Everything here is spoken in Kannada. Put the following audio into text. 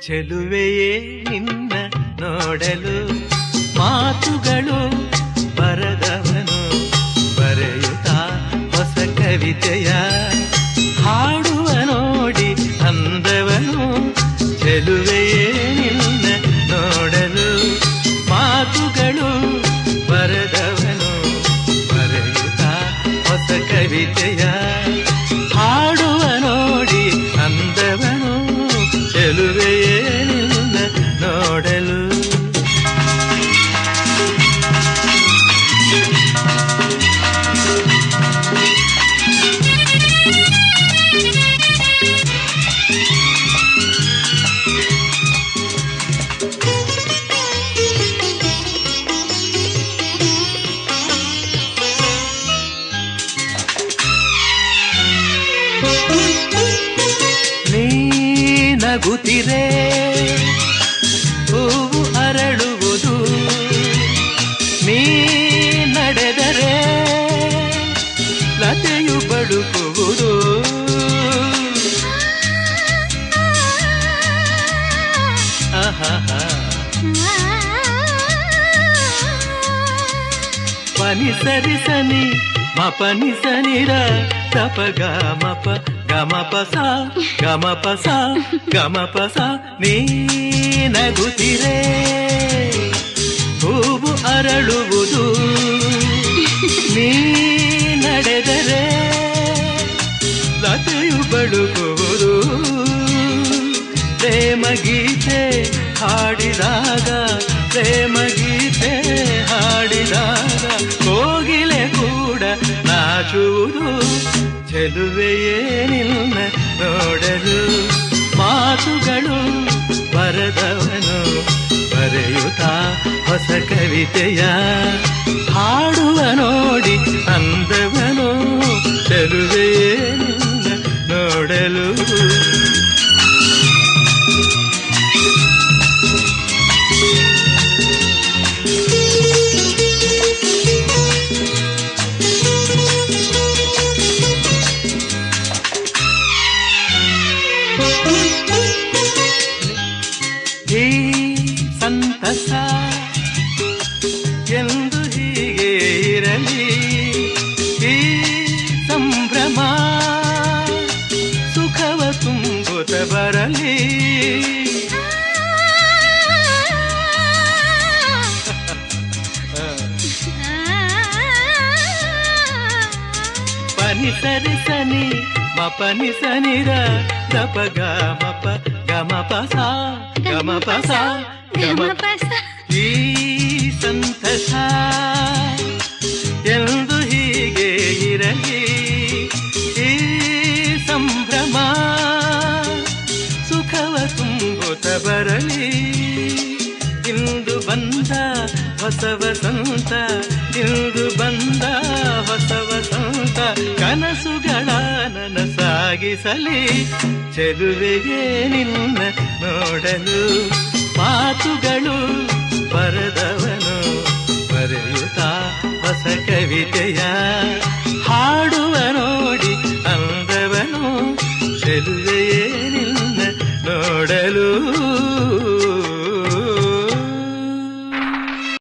ಚೆಲುವೆಯೇ ನಿನ್ನ ನೋಡಲು ಮಾತುಗಳು ಬರದವನು ಬರೆಯುತ್ತಾ ಹೊಸ ಕವಿತೆಯ ಹಾಡುವ ನೋಡಿ ಅಂದವನು. ಚೆಲುವೆಯೇ ನಿನ್ನ ನೋಡಲು ಮಾತುಗಳು ಬರದವನು ಬರೆಯುತ್ತಾ ಹೊಸ ಕವಿತೆಯ ಹಾಡುವ ನೋಡಿ ಅಂದವನು. ಚೆಲುವೆಯೇ ನಿನ್ನ ನೋಡಲು ನಗುತ್ತಿರೆ ಹೂವು ಅರಳುವುದು, ನೀ ನಡೆದರೆ ಲತೆಯು ಬಳುಕುವುದು. ಪನಿ ಸರಿ ಸನಿ ಮಪನಿ ಸನಿರ ತಪ ಗಮಪ ಗಮಪಸ ಗಮಪಸ ಗಮಪಸ. ನೀ ನಗುತ್ತಿರೆ ಹೂವು ಅರಳುವುದು, ನೀ ನಡೆದರೆ ಲತೆಯು ಬಳುಕುವುದು. ಪ್ರೇಮ ಗೀತೆ ಹಾಡಿದಾಗ ಪ್ರೇಮ ಗೀತೆ ಹಾಡಿದಾಗ ಕೋಗಿಲೆ ಕೂಡ ನಾಚುವುದು. ಚೆಲುವೆಯೇ ನಿನ್ನ ನೋಡಲು ಮಾತುಗಳು ಬರದವನು ಬರೆಯುತ್ತಾ ಹೊಸ ಕವಿತೆಯ ಹಾಡುವ ನೋಡಿ ಅಂದವನು. ಚೆಲುವೆಯೇ ನಿನ್ನ ನೋಡಲು ಈ ಸಂತಸ ಎಂದು ಹೀಗೆ ಇರಲಿ, ಈ ಸಂಭ್ರಮ ಸುಖವ ತುಂಬುತ್ತ ಬರಲಿ. ಪನಿ ಸರಿ ಸನಿ ಮಪನಿ ಸನಿರ ತಪ ಗಮಪ ಗಮಪಸ ಗಮಪಸ ಗಮಪಸ. ಈ ಸಂತಸ ಎಂದು ಹೀಗೆ ಇರಲಿ, ಈ ಸಂಭ್ರಮ ಸುಖವ ತುಂಬುತ್ತ ಬರಲಿ. ಇಂದು ಬಂದ ಹೊಸ ವಸಂತ, ಇಂದು ಬಂದ ಹೊಸ ವಸಂತ, ಕನಸುಗಳ ನನಸಾಗಿಸಲಿ. ಚೆಲುವೆಯೇ ನಿನ್ನ ನೋಡಲು ಮಾತುಗಳು ಬರದವನು ಬರೆಯುತ್ತಾ ಹೊಸ ಕವಿತೆಯ